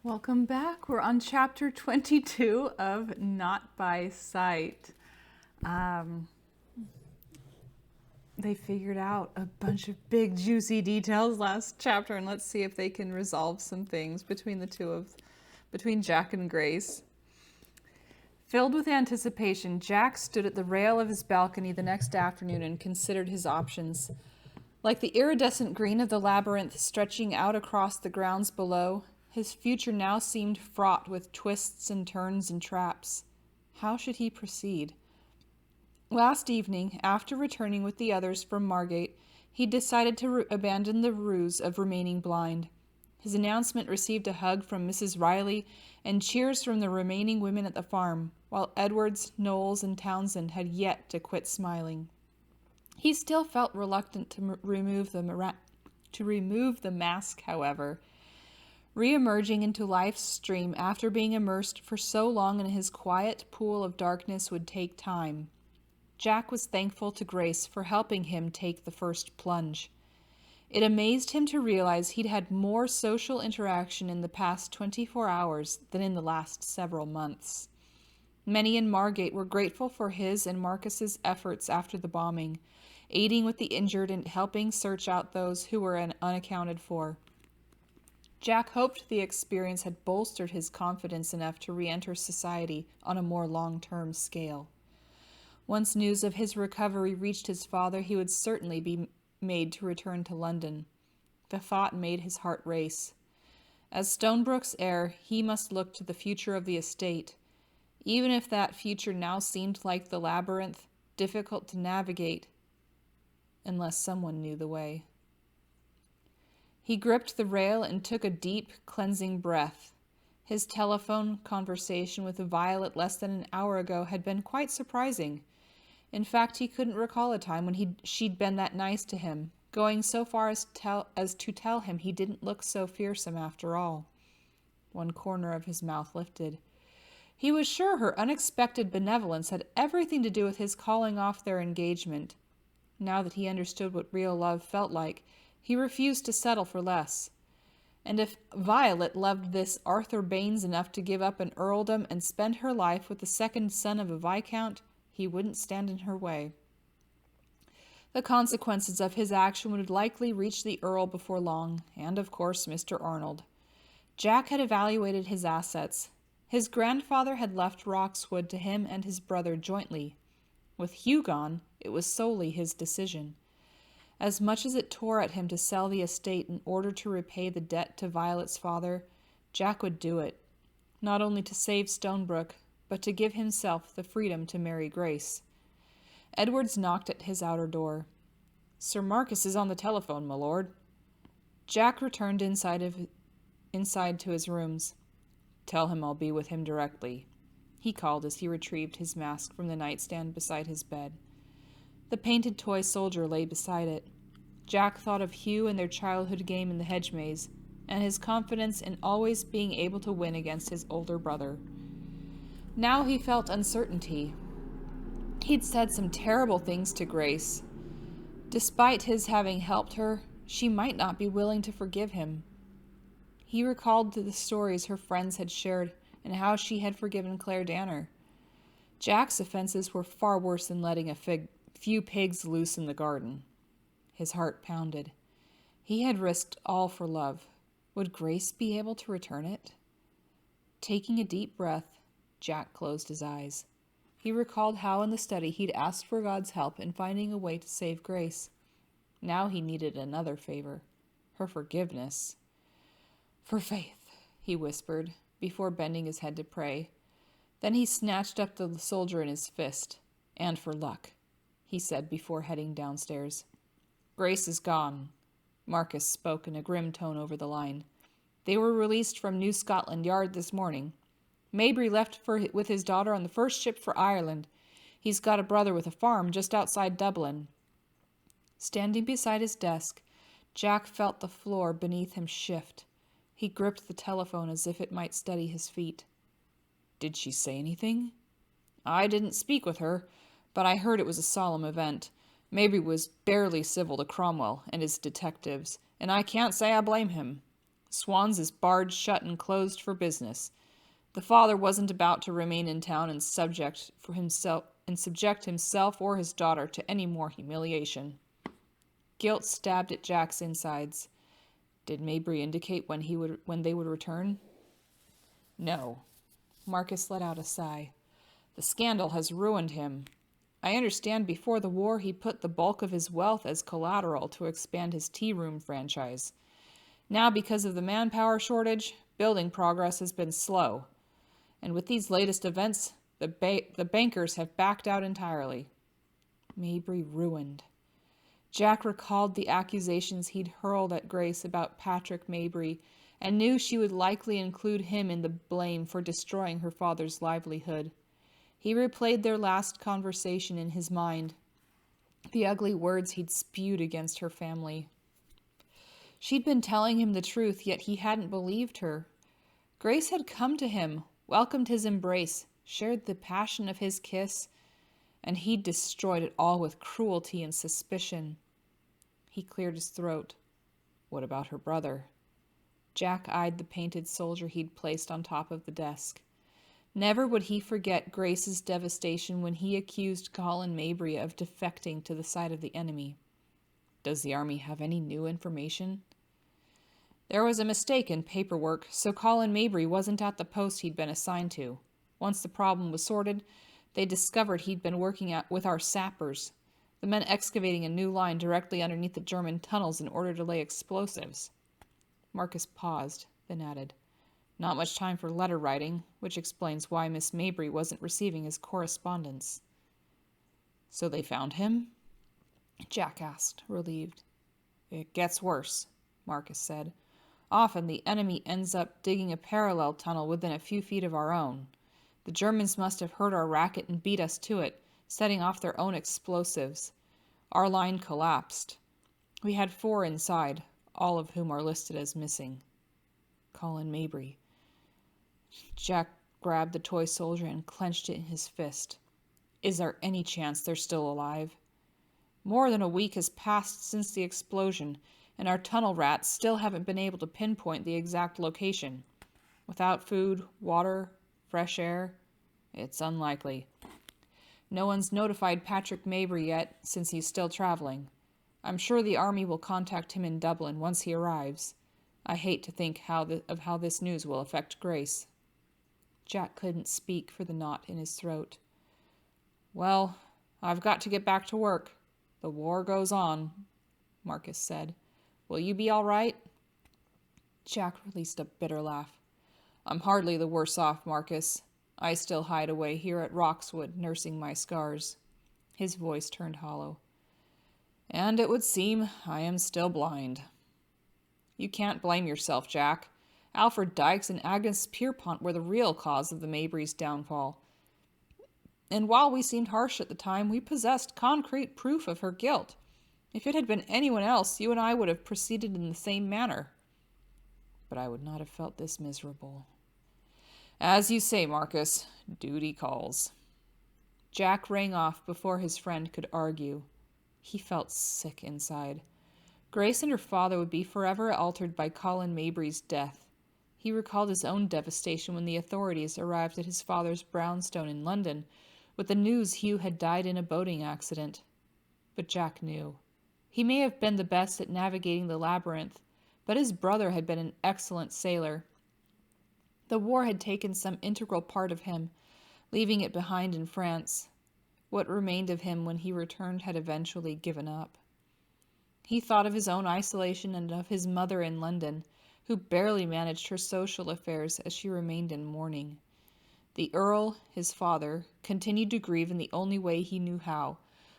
Welcome back. We're on chapter 22 of Not by Sight. They figured out a bunch of big juicy details last chapter, and let's see if they can resolve some things between Jack and Grace. Filled with anticipation, Jack stood at the rail of his balcony the next afternoon and considered his options. Like the iridescent green of the labyrinth stretching out across the grounds below, his future now seemed fraught with twists and turns and traps. How should he proceed? Last evening, after returning with the others from Margate, he decided to abandon the ruse of remaining blind. His announcement received a hug from Mrs. Riley and cheers from the remaining women at the farm, while Edwards, Knowles, and Townsend had yet to quit smiling. He still felt reluctant to remove the mask, however. Re-emerging into life's stream after being immersed for so long in his quiet pool of darkness would take time. Jack was thankful to Grace for helping him take the first plunge. It amazed him to realize he'd had more social interaction in the past 24 hours than in the last several months. Many in Margate were grateful for his and Marcus's efforts after the bombing, aiding with the injured and helping search out those who were unaccounted for. Jack hoped the experience had bolstered his confidence enough to re-enter society on a more long-term scale. Once news of his recovery reached his father, he would certainly be made to return to London. The thought made his heart race. As Stonebrook's heir, he must look to the future of the estate, even if that future now seemed like the labyrinth, difficult to navigate, unless someone knew the way. He gripped the rail and took a deep, cleansing breath. His telephone conversation with Violet less than an hour ago had been quite surprising. In fact, he couldn't recall a time when she'd been that nice to him, going so far as to tell him he didn't look so fearsome after all. One corner of his mouth lifted. He was sure her unexpected benevolence had everything to do with his calling off their engagement. Now that he understood what real love felt like, he refused to settle for less. And if Violet loved this Arthur Baines enough to give up an earldom and spend her life with the second son of a viscount, he wouldn't stand in her way. The consequences of his action would likely reach the Earl before long, and of course Mr. Arnold. Jack had evaluated his assets. His grandfather had left Roxwood to him and his brother jointly. With Hugh gone, it was solely his decision. As much as it tore at him to sell the estate in order to repay the debt to Violet's father, Jack would do it, not only to save Stonebrook, but to give himself the freedom to marry Grace. Edwards knocked at his outer door. "Sir Marcus is on the telephone, my lord." Jack returned inside to his rooms. "Tell him I'll be with him directly," he called as he retrieved his mask from the nightstand beside his bed. The painted toy soldier lay beside it. Jack thought of Hugh and their childhood game in the hedge maze, and his confidence in always being able to win against his older brother. Now he felt uncertainty. He'd said some terrible things to Grace. Despite his having helped her, she might not be willing to forgive him. He recalled the stories her friends had shared and how she had forgiven Claire Danner. Jack's offenses were far worse than letting a few pigs loose in the garden. His heart pounded. He had risked all for love. Would Grace be able to return it? Taking a deep breath, Jack closed his eyes. He recalled how in the study he'd asked for God's help in finding a way to save Grace. Now he needed another favor, her forgiveness. "For Faith," he whispered, before bending his head to pray. Then he snatched up the soldier in his fist. "And for luck," he said before heading downstairs. "Grace is gone." Marcus spoke in a grim tone over the line. "They were released from New Scotland Yard this morning. Mabry left with his daughter on the first ship for Ireland. He's got a brother with a farm just outside Dublin." Standing beside his desk, Jack felt the floor beneath him shift. He gripped the telephone as if it might steady his feet. "Did she say anything?" "I didn't speak with her, but I heard it was a solemn event. Mabry was barely civil to Cromwell and his detectives, and I can't say I blame him. Swan's is barred shut and closed for business. The father wasn't about to remain in town and subject himself or his daughter to any more humiliation. Guilt stabbed at Jack's insides. Did Mabry indicate when they would return? No. Marcus let out a sigh. The scandal has ruined him. I understand before the war he put the bulk of his wealth as collateral to expand his tea room franchise. Now, because of the manpower shortage, building progress has been slow. And with these latest events, the bankers have backed out entirely. Mabry ruined. Jack recalled the accusations he'd hurled at Grace about Patrick Mabry and knew she would likely include him in the blame for destroying her father's livelihood. He replayed their last conversation in his mind, the ugly words he'd spewed against her family. She'd been telling him the truth, yet he hadn't believed her. Grace had come to him, welcomed his embrace, shared the passion of his kiss, and he'd destroyed it all with cruelty and suspicion. He cleared his throat. What about her brother? Jack eyed the painted soldier he'd placed on top of the desk. Never would he forget Grace's devastation when he accused Colin Mabry of defecting to the side of the enemy. Does the army have any new information? There was a mistake in paperwork, so Colin Mabry wasn't at the post he'd been assigned to. Once the problem was sorted, they discovered he'd been working with our sappers, the men excavating a new line directly underneath the German tunnels in order to lay explosives. Marcus paused, then added, Not much time for letter writing, which explains why Miss Mabry wasn't receiving his correspondence. So they found him? Jack asked, relieved. It gets worse, Marcus said. Often the enemy ends up digging a parallel tunnel within a few feet of our own. The Germans must have heard our racket and beat us to it, setting off their own explosives. Our line collapsed. We had 4 inside, all of whom are listed as missing. Colin Mabry. Jack grabbed the toy soldier and clenched it in his fist. Is there any chance they're still alive? More than a week has passed since the explosion, and our tunnel rats still haven't been able to pinpoint the exact location. Without food, water, fresh air, it's unlikely. No one's notified Patrick Mabry yet, since he's still traveling. I'm sure the army will contact him in Dublin once he arrives. I hate to think of how this news will affect Grace. Jack couldn't speak for the knot in his throat. Well, I've got to get back to work. The war goes on, Marcus said. Will you be all right? Jack released a bitter laugh. I'm hardly the worse off, Marcus. I still hide away here at Roxwood, nursing my scars. His voice turned hollow. And it would seem I am still blind. You can't blame yourself, Jack. Alfred Dykes and Agnes Pierpont were the real cause of the Mabrys' downfall. And while we seemed harsh at the time, we possessed concrete proof of her guilt. If it had been anyone else, you and I would have proceeded in the same manner. But I would not have felt this miserable. As you say, Marcus, duty calls. Jack rang off before his friend could argue. He felt sick inside. Grace and her father would be forever altered by Colin Mabry's death. He recalled his own devastation when the authorities arrived at his father's brownstone in London with the news Hugh had died in a boating accident. But Jack knew. He may have been the best at navigating the labyrinth, but his brother had been an excellent sailor. The war had taken some integral part of him, leaving it behind in France. What remained of him when he returned had eventually given up. He thought of his own isolation and of his mother in London, who barely managed her social affairs as she remained in mourning. The Earl, his father, continued to grieve in the only way he knew how,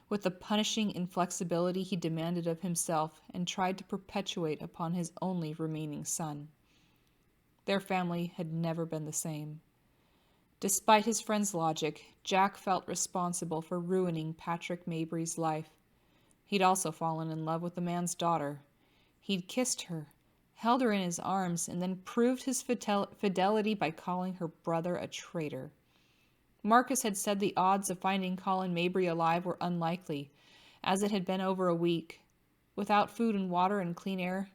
with the punishing inflexibility he demanded of himself and tried to perpetuate upon his only remaining son. Their family had never been the same. Despite his friend's logic, Jack felt responsible for ruining Patrick Mabry's life. He'd also fallen in love with the man's daughter. He'd kissed her, held her in his arms, and then proved his fidelity by calling her brother a traitor. Marcus had said the odds of finding Colin Mabry alive were unlikely, as it had been over a week. Without food and water and clean air,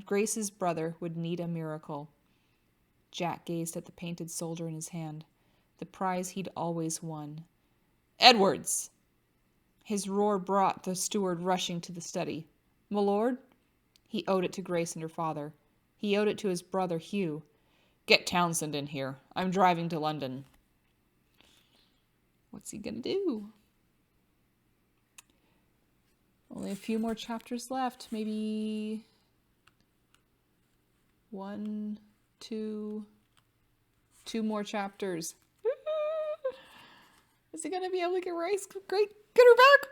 Grace's brother would need a miracle. Jack gazed at the painted soldier in his hand, the prize he'd always won. "Edwards!" His roar brought the steward rushing to the study. "My lord?" He owed it to Grace and her father. He owed it to his brother Hugh. "Get Townsend in here. I'm driving to London." What's he gonna do? Only a few more chapters left. Maybe 1, 2 more chapters. Is he gonna be able to get her back?